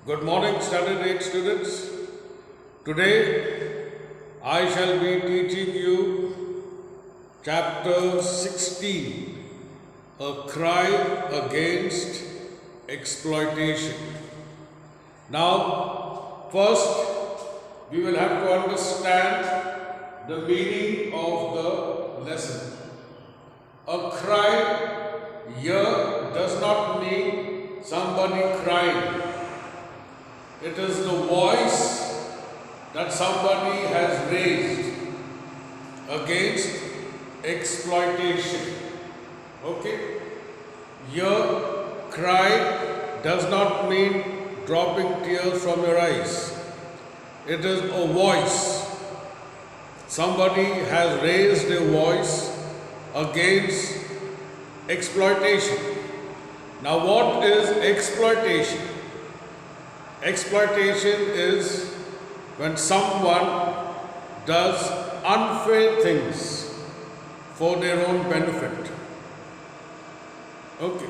Good morning, Standard 8 students. Today I shall be teaching you chapter 16, A Cry Against Exploitation. Now, first we will have to understand the meaning of the lesson. A cry here does not mean somebody crying. It is the voice that somebody has raised against exploitation. Okay? Your cry does not mean dropping tears from your eyes. It is a voice. Somebody has raised a voice against exploitation. Now, what is exploitation? Exploitation is when someone does unfair things for their own benefit. Okay.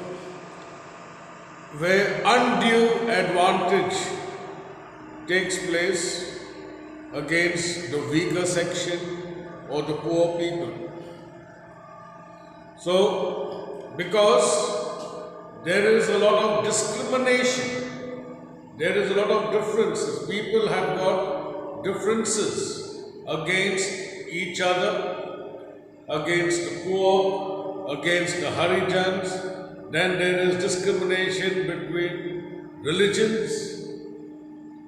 Where undue advantage takes place against the weaker section or the poor people. So, because there is a lot of discrimination, there is a lot of differences. People have got differences against each other, against the poor, against the Harijans. Then there is discrimination between religions.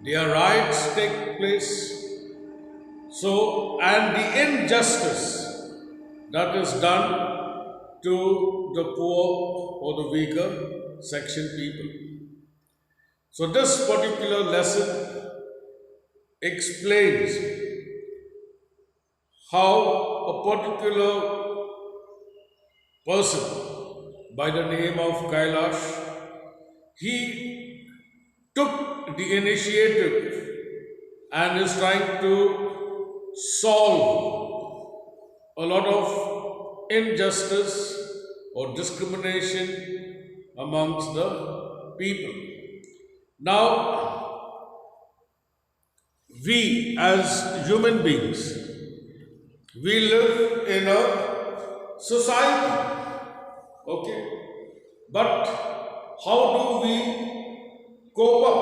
Their rights take place. So, and the injustice that is done to the poor or the weaker section people. So this particular lesson explains how a particular person by the name of Kailash, he took the initiative and is trying to solve a lot of injustice or discrimination amongst the people. Now, we as human beings, we live in a society, okay? But how do we cope up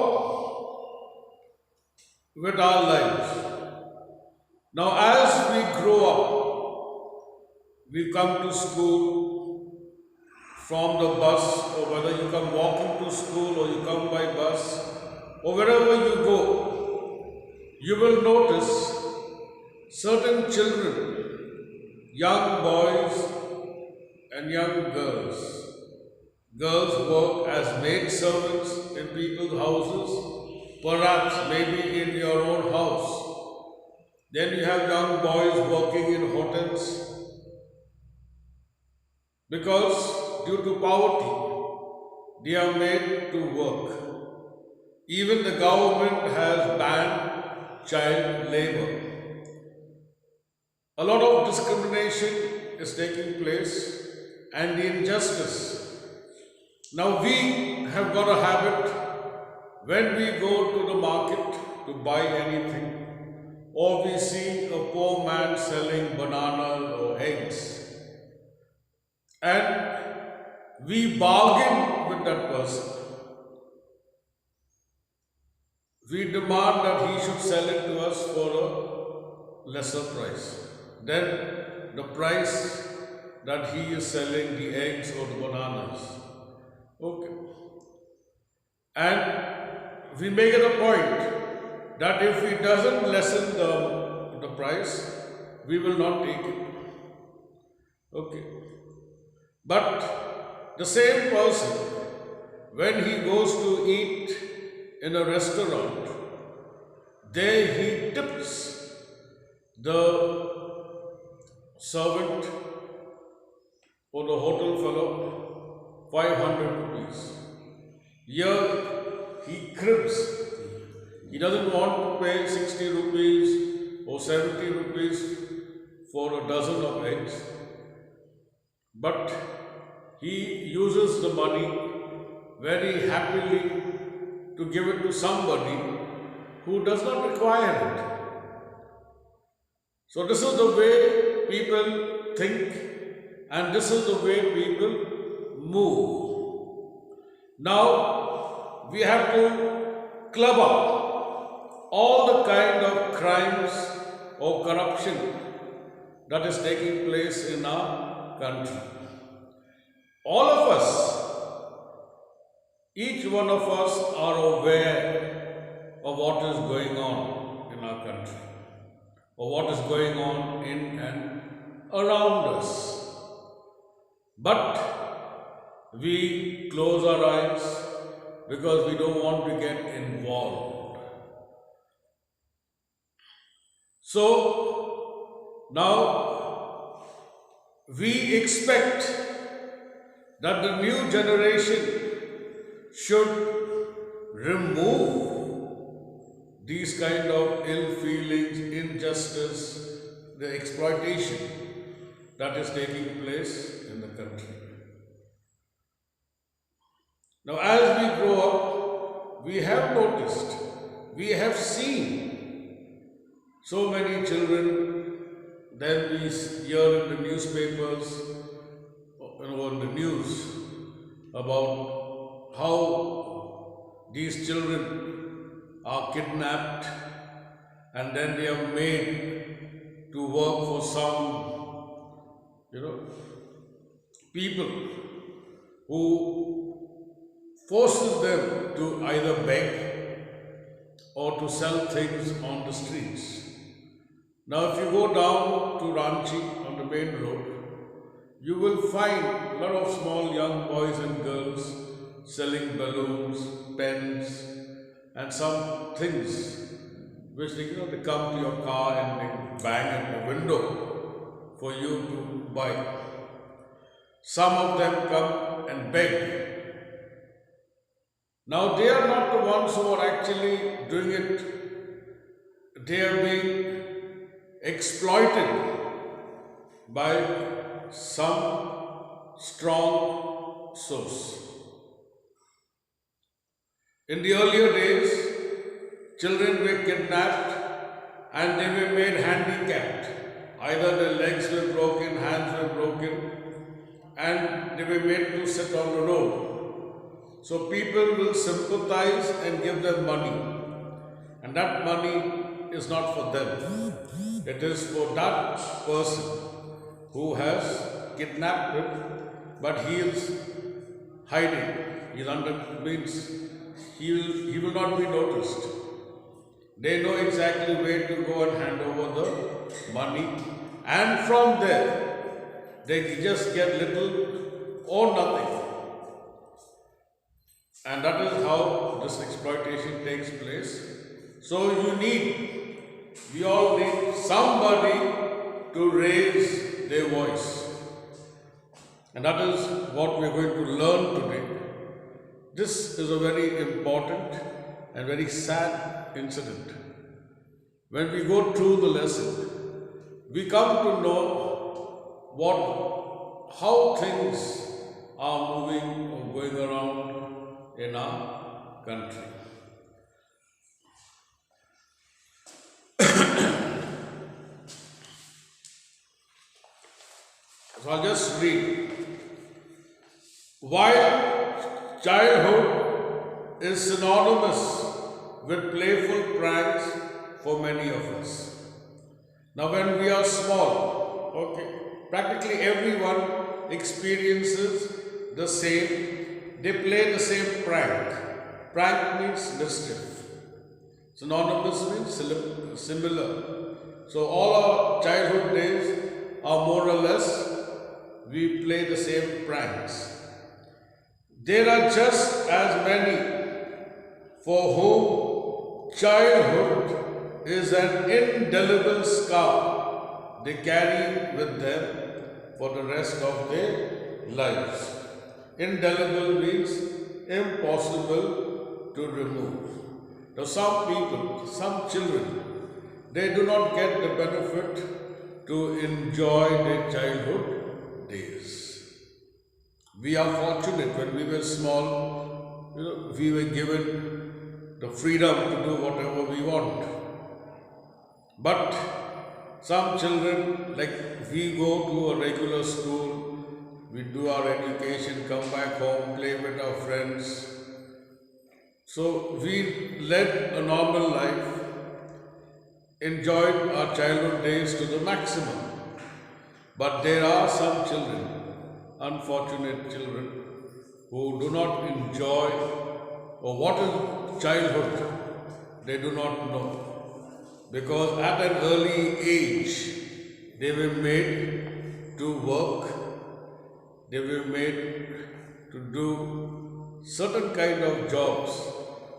with our lives? Now, as we grow up, we come to school from the bus, or whether you come walking to school or you come by bus, or wherever you go, you will notice certain children, young boys and young girls. Girls work as maid servants in people's houses, perhaps maybe in your own house. Then you have young boys working in hotels because due to poverty, they are made to work. Even the government has banned child labor. A lot of discrimination is taking place and the injustice. Now we have got a habit when we go to the market to buy anything, or we see a poor man selling bananas or eggs, and we bargain with that person. We demand that he should sell it to us for a lesser price than the price that he is selling the eggs or the bananas. Okay. And we make it a point that if he doesn't lessen the price, we will not take it. Okay. But the same person, when he goes to eat in a restaurant, there he tips the servant or the hotel fellow 500 rupees. Here he cribs. He doesn't want to pay 60 rupees or 70 rupees for a dozen of eggs, but he uses the money very happily to give it to somebody who does not require it. So this is the way people think, and this is the way people move. Now we have to club up all the kind of crimes or corruption that is taking place in our country. All of us, each one of us are aware of what is going on in our country, or what is going on in and around us. But we close our eyes because we don't want to get involved. So now we expect that the new generation should remove these kind of ill feelings, injustice, the exploitation that is taking place in the country. Now, as we grow up, we have noticed, we have seen so many children. Then we hear in the newspapers, in the news, about how these children are kidnapped and then they are made to work for some, people who forces them to either beg or to sell things on the streets. Now, if you go down to Ranchi on the main road, you will find a lot of small young boys and girls selling balloons, pens, and some things which they come to your car and they bang at the window for you to buy. Some of them come and beg. Now they are not the ones who are actually doing it. They are being exploited by some strong source. In the earlier days, children were kidnapped and they were made handicapped. Either their legs were broken, hands were broken, and they were made to sit on the road. So people will sympathize and give them money. And that money is not for them. It is for that person who has kidnapped him, but he is hiding. He will not be noticed. They know exactly where to go and hand over the money, and from there they just get little or nothing. And that is how this exploitation takes place. So we all need somebody to raise their voice. And that is what we are going to learn today. This is a very important and very sad incident. When we go through the lesson, we come to know how things are moving or going around in our country. So I'll just read. While childhood is synonymous with playful pranks for many of us. Now when we are small, practically everyone experiences the same, they play the same prank. Prank means mischief. Synonymous means similar. So all our childhood days are more or less, we play the same pranks. There are just as many for whom childhood is an indelible scar they carry with them for the rest of their lives. Indelible means impossible to remove. Now some people, some children, they do not get the benefit to enjoy their childhood days. We are fortunate when we were small, we were given the freedom to do whatever we want. But some children, like we go to a regular school, we do our education, come back home, play with our friends. So we led a normal life, enjoyed our childhood days to the maximum. But there are some children, unfortunate children, who do not enjoy, or what is childhood, they do not know. Because at an early age, they were made to work, they were made to do certain kind of jobs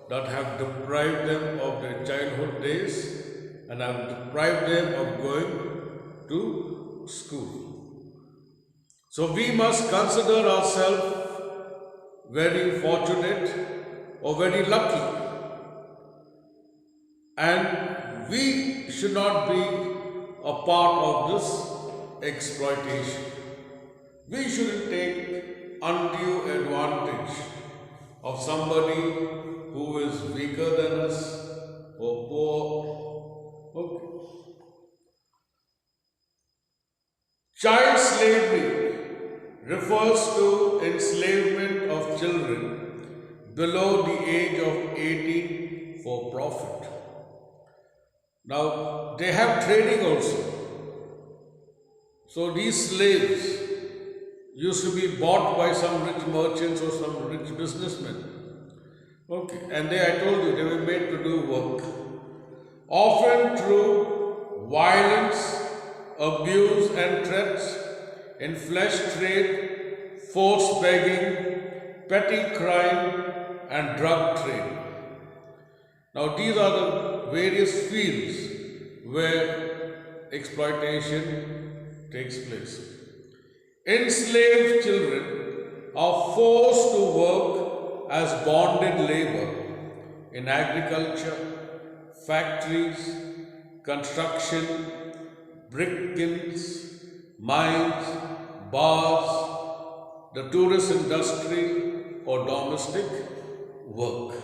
that have deprived them of their childhood days and have deprived them of going to school. So we must consider ourselves very fortunate or very lucky, and we should not be a part of this exploitation. We shouldn't take undue advantage of somebody who is weaker than us or poor. Okay. Child slavery refers to enslavement of children below the age of 18 for profit. Now, they have trading also. So these slaves used to be bought by some rich merchants or some rich businessmen. Okay, and I told you, they were made to do work. Often through violence, abuse and threats, in flesh trade, forced begging, petty crime and drug trade. Now these are the various fields where exploitation takes place. Enslaved children are forced to work as bonded labor in agriculture, factories, construction, brick kilns, mines, bars, the tourist industry or domestic work.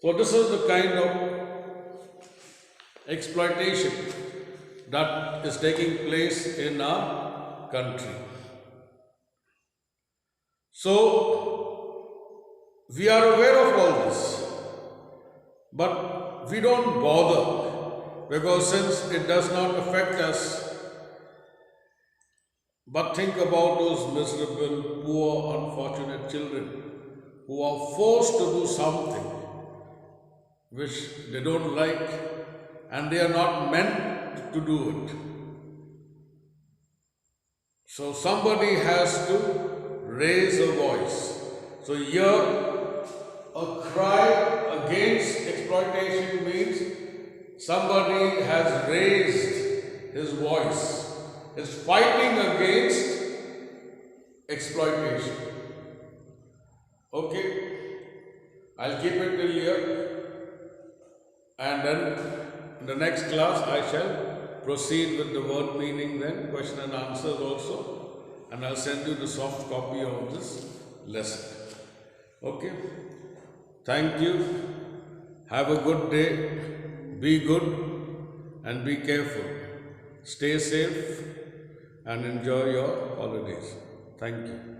So this is the kind of exploitation that is taking place in our country. So we are aware of all this, but we don't bother, because since it does not affect us. But think about those miserable, poor, unfortunate children who are forced to do something which they don't like and they are not meant to do it. So somebody has to raise a voice. So here, a cry against exploitation means somebody has raised his voice, is fighting against exploitation. Okay, I'll keep it till here, and then in the next class I shall proceed with the word meaning, then question and answers also, and I'll send you the soft copy of this lesson. Okay, thank you, have a good day, be good and be careful, stay safe and enjoy your holidays. Thank you.